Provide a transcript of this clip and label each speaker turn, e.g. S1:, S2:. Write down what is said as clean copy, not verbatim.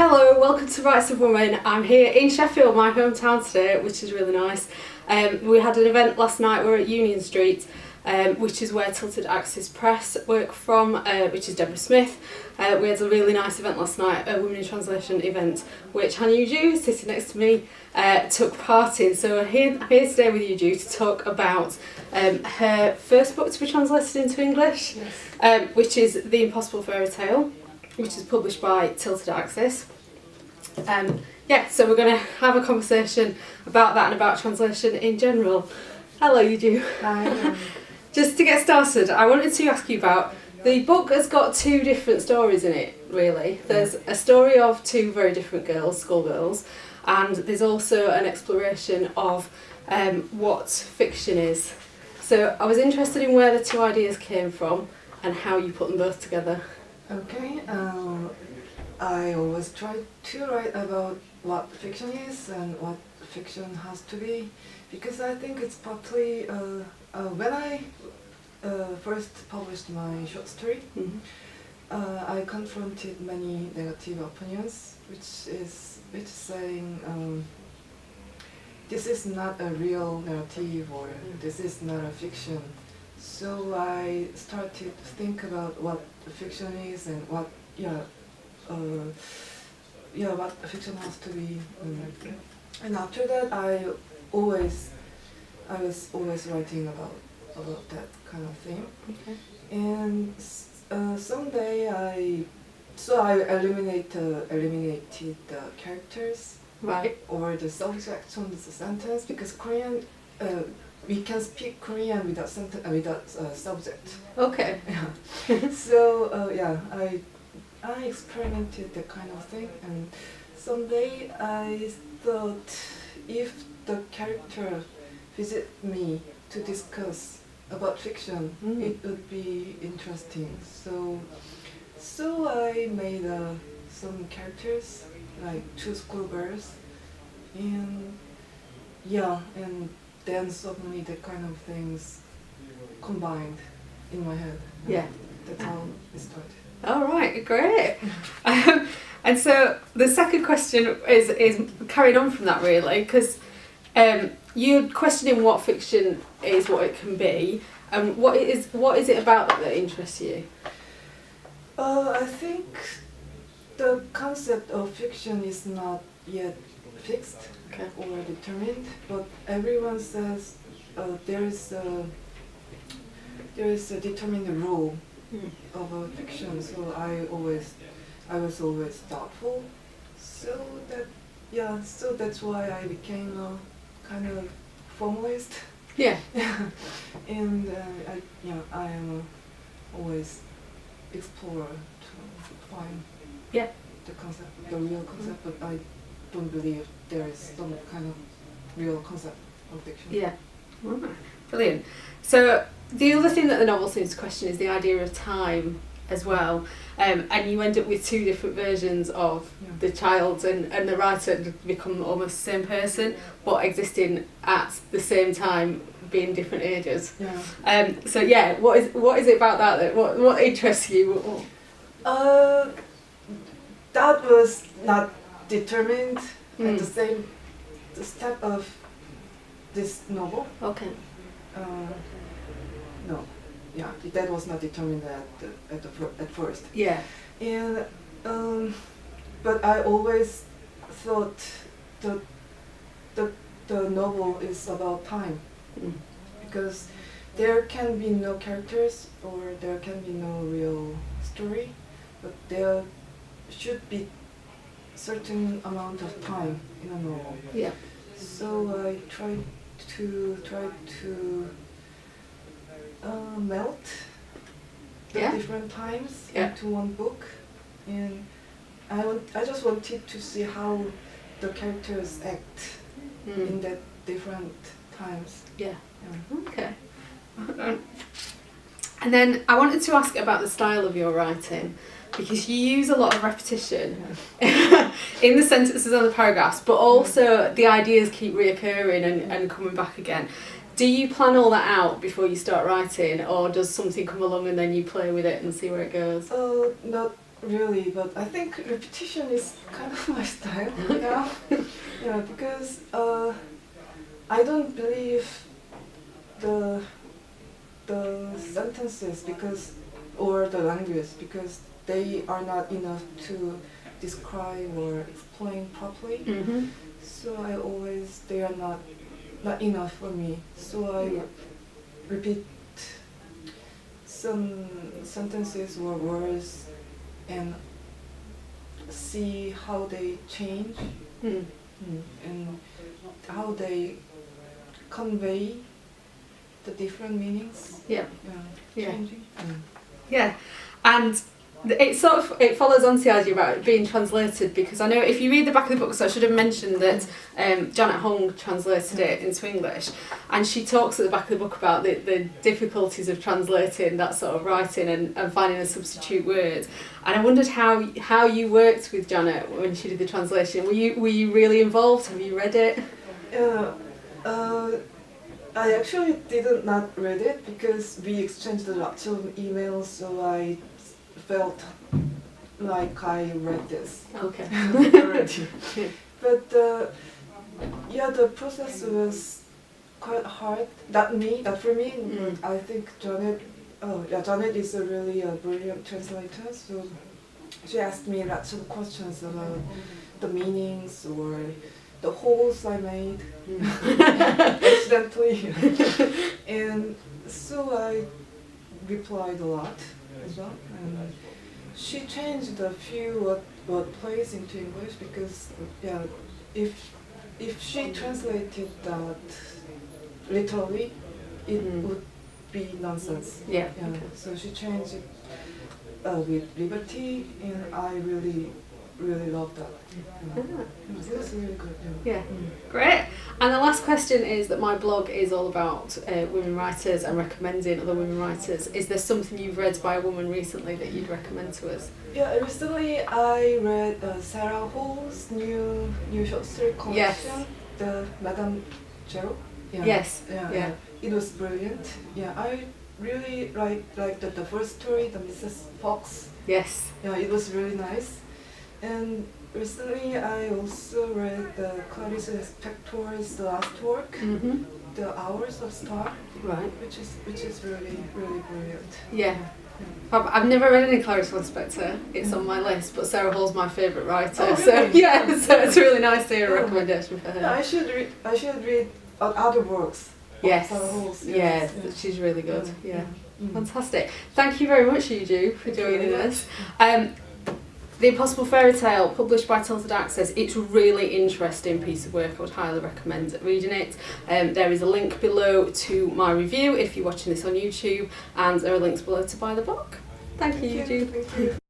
S1: Hello, welcome to Rights of Women. I'm here in Sheffield, my hometown today, which is really nice. We had an event last night. We're at Union Street, which is where Tilted Axis Press work from, which is Deborah Smith. We had a really nice event last night, a Women in Translation event, which Han Yujoo, sitting next to me, took part in. So I'm here today with Yujoo to talk about her first book to be translated into English, yes. Which is The Impossible Fairytale, which is published by Tilted Axis. So we're going to have a conversation about that and about translation in general. Hello, Yujoo.
S2: Hi.
S1: Just to get started, I wanted to ask you about, the book has got two different stories in it, really. There's a story of two very different girls, schoolgirls, and there's also an exploration of what fiction is. So I was interested in where the two ideas came from and how you put them both together.
S2: Okay, I always try to write about what fiction is and what fiction has to be, because I think it's partly when I first published my short story, I confronted many negative opinions, which is saying this is not a real narrative or this is not a fiction. So I started to think about what fiction is and what what fiction has to be. And after that, I was always writing about that kind of thing.
S1: Okay.
S2: And someday I eliminated the characters,
S1: Right.
S2: or the subject from the sentence, because Korean. We can speak Korean without subject.
S1: Okay.
S2: So I experimented that kind of thing, and someday I thought if the character visit me to discuss about fiction, it would be interesting. So I made some characters, like two schoolgirls, and then suddenly the kind of things combined in my head.
S1: Yeah.
S2: That's how it started.
S1: All right, great. And so the second question is carried on from that, really, because you're questioning what fiction is, what it can be, and what is it about that interests you?
S2: I think the concept of fiction is not yet fixed.
S1: Okay.
S2: Or determined, but everyone says there is a determined rule of a fiction. So I was always doubtful. So that's why I became a kind of formalist.
S1: Yeah.
S2: And I am always explorer to find the concept, the real concept, but I don't believe there is some kind of real concept of fiction.
S1: Yeah. Right. Brilliant. So the other thing that the novel seems to question is the idea of time as well, and you end up with two different versions of the child and the writer become almost the same person, but existing at the same time, being different ages.
S2: Yeah.
S1: What is it about that what interests you?
S2: That was not determined at the step of this novel.
S1: Okay.
S2: No, that was not determined at first.
S1: Yeah.
S2: And but I always thought the novel is about time, because there can be no characters or there can be no real story, but there should be certain amount of time in a novel.
S1: Yeah.
S2: So I tried to melt the different times into one book, and I just wanted to see how the characters act in that different times.
S1: Yeah. Okay. And then I wanted to ask about the style of your writing, because you use a lot of repetition in the sentences and the paragraphs, but also the ideas keep reoccurring and coming back again. Do you plan all that out before you start writing, or does something come along and then you play with it and see where it goes?
S2: really, but I think repetition is kind of my style now. Yeah, because I don't believe the sentences or the language because they are not enough to describe or explain properly.
S1: Mm-hmm.
S2: So they are not enough for me. So I repeat some sentences or words and see how they change and how they convey the different meanings.
S1: Yeah.
S2: Changing.
S1: Yeah, and it follows on to the idea about it being translated, because I know if you read the back of the book, so I should have mentioned that Janet Hong translated it into English, and she talks at the back of the book about the difficulties of translating that sort of writing and finding a substitute word. And I wondered how you worked with Janet when she did the translation. Were you really involved? Have you read it?
S2: I actually did not read it because we exchanged lots of emails, so I felt like I read this
S1: Okay.
S2: already. But the process was quite hard. Not for me, but I think Janet is a really brilliant translator, so she asked me lots of questions about the meanings or the holes I made accidentally. And so I replied a lot as well. And she changed a few word plays into English because if she translated that literally, it would be nonsense.
S1: Yeah.
S2: Okay. So she changed it with liberty, and I really loved that. It was really good.
S1: Yeah, great. And the last question is that my blog is all about women writers and recommending other women writers. Is there something you've read by a woman recently that you'd recommend to us?
S2: Yeah, recently I read Sarah Hall's new short story collection, the Madame Zero. Yeah.
S1: Yes.
S2: Yeah. It was brilliant. Yeah, I really liked the first story, the Mrs. Fox.
S1: Yes.
S2: Yeah, it was really nice. And recently I also read Clarice Lispector's last work, The Hours of Star,
S1: right,
S2: which is really brilliant.
S1: Yeah. I've never read any Clarice Lispector. It's on my list, but Sarah Hall's my favourite writer.
S2: Oh, really?
S1: So it's really nice to hear a recommendation for her.
S2: Yeah, I should read other works.
S1: Yes.
S2: Sarah Hall's.
S1: Yeah, she's really good. Yeah. Fantastic. Thank you very much, Yujoo, for joining us. The Impossible Fairytale, published by Tilted Access, it's a really interesting piece of work. I would highly recommend reading it. There is a link below to my review if you're watching this on YouTube, and there are links below to buy the book. Thank you, Yujoo.
S2: Thank you.